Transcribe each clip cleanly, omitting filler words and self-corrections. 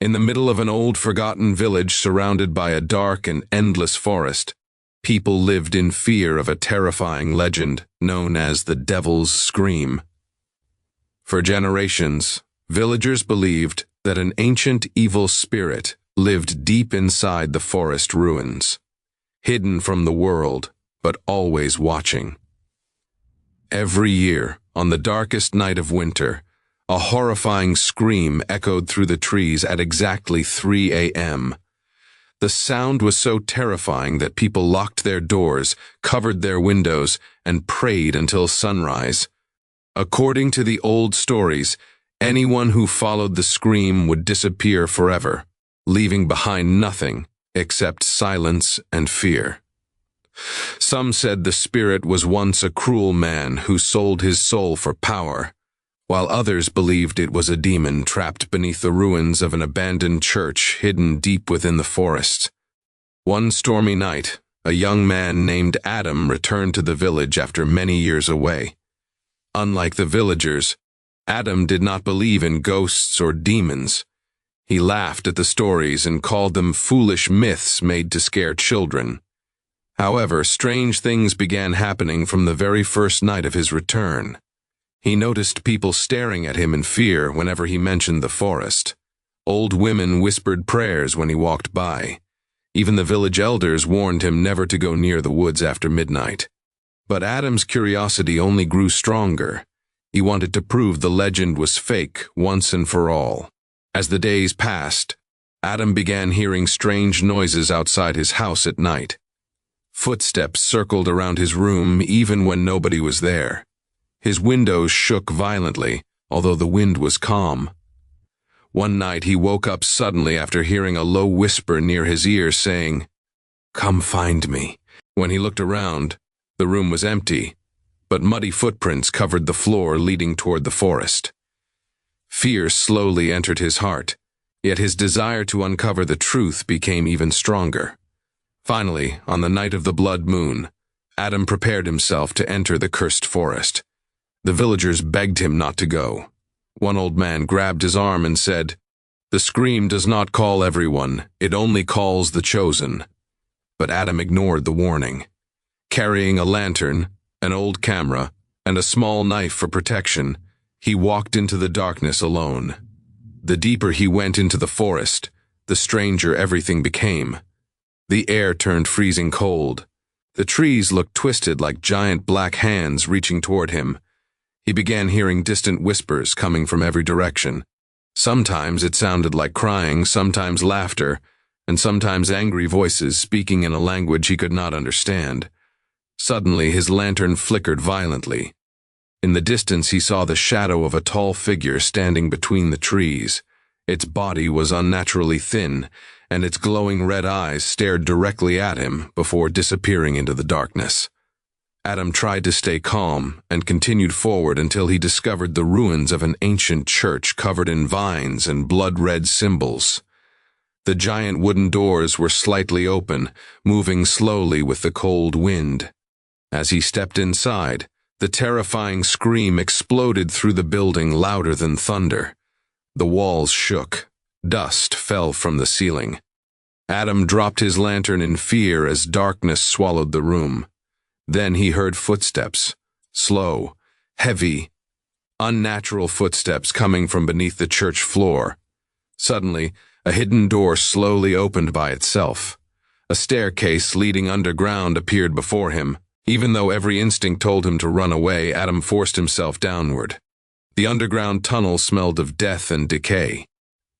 In the middle of an old forgotten village surrounded by a dark and endless forest, people lived in fear of a terrifying legend known as the Devil's Scream. For generations, villagers believed that an ancient evil spirit lived deep inside the forest ruins, hidden from the world, but always watching. Every year, on the darkest night of winter, a horrifying scream echoed through the trees at exactly 3 a.m. The sound was so terrifying that people locked their doors, covered their windows, and prayed until sunrise. According to the old stories, anyone who followed the scream would disappear forever, leaving behind nothing except silence and fear. Some said the spirit was once a cruel man who sold his soul for power, while others believed it was a demon trapped beneath the ruins of an abandoned church hidden deep within the forest. One stormy night, a young man named Adam returned to the village after many years away. Unlike the villagers, Adam did not believe in ghosts or demons. He laughed at the stories and called them foolish myths made to scare children. However, strange things began happening from the very first night of his return. He noticed people staring at him in fear whenever he mentioned the forest. Old women whispered prayers when he walked by. Even the village elders warned him never to go near the woods after midnight. But Adam's curiosity only grew stronger. He wanted to prove the legend was fake once and for all. As the days passed, Adam began hearing strange noises outside his house at night. Footsteps circled around his room even when nobody was there. His windows shook violently, although the wind was calm. One night he woke up suddenly after hearing a low whisper near his ear saying, "Come find me." When he looked around, the room was empty, but muddy footprints covered the floor leading toward the forest. Fear slowly entered his heart, yet his desire to uncover the truth became even stronger. Finally, on the night of the blood moon, Adam prepared himself to enter the cursed forest. The villagers begged him not to go. One old man grabbed his arm and said, "The scream does not call everyone, it only calls the chosen." But Adam ignored the warning. Carrying a lantern, an old camera, and a small knife for protection, he walked into the darkness alone. The deeper he went into the forest, the stranger everything became. The air turned freezing cold. The trees looked twisted like giant black hands reaching toward him. He began hearing distant whispers coming from every direction. Sometimes it sounded like crying, sometimes laughter, and sometimes angry voices speaking in a language he could not understand. Suddenly, his lantern flickered violently. In the distance, he saw the shadow of a tall figure standing between the trees. Its body was unnaturally thin, and its glowing red eyes stared directly at him before disappearing into the darkness. Adam tried to stay calm and continued forward until he discovered the ruins of an ancient church covered in vines and blood-red symbols. The giant wooden doors were slightly open, moving slowly with the cold wind. As he stepped inside, the terrifying scream exploded through the building louder than thunder. The walls shook. Dust fell from the ceiling. Adam dropped his lantern in fear as darkness swallowed the room. Then he heard footsteps, slow, heavy, unnatural footsteps coming from beneath the church floor. Suddenly, a hidden door slowly opened by itself. A staircase leading underground appeared before him. Even though every instinct told him to run away, Adam forced himself downward. The underground tunnel smelled of death and decay.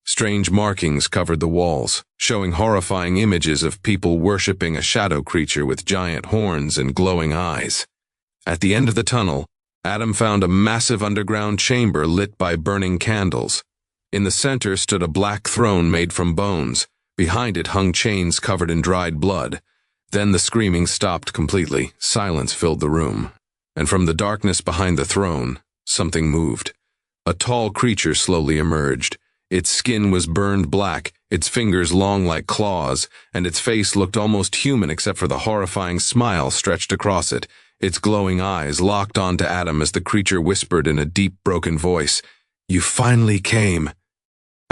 Strange markings covered the walls, showing horrifying images of people worshipping a shadow creature with giant horns and glowing eyes. At the end of the tunnel, Adam found a massive underground chamber lit by burning candles. In the center stood a black throne made from bones. Behind it hung chains covered in dried blood. Then the screaming stopped completely. Silence filled the room. And from the darkness behind the throne, something moved. A tall creature slowly emerged. Its skin was burned black, its fingers long like claws, and its face looked almost human except for the horrifying smile stretched across it. Its glowing eyes locked onto Adam as the creature whispered in a deep, broken voice, "You finally came."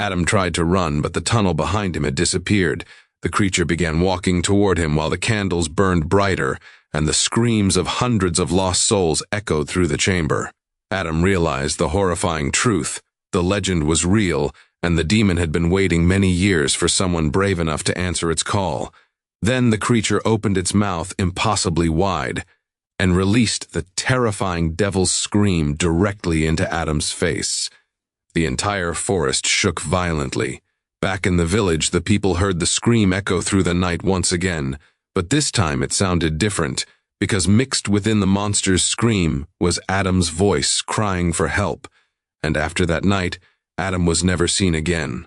Adam tried to run, but the tunnel behind him had disappeared. The creature began walking toward him while the candles burned brighter, and the screams of hundreds of lost souls echoed through the chamber. Adam realized the horrifying truth. The legend was real, and the demon had been waiting many years for someone brave enough to answer its call. Then the creature opened its mouth impossibly wide and released the terrifying devil's scream directly into Adam's face. The entire forest shook violently. Back in the village, the people heard the scream echo through the night once again, but this time it sounded different, because mixed within the monster's scream was Adam's voice crying for help, and after that night, Adam was never seen again.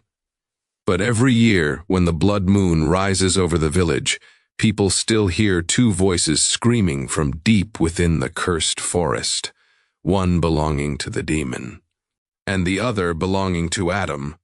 But every year, when the blood moon rises over the village, people still hear two voices screaming from deep within the cursed forest, one belonging to the demon, and the other belonging to Adam,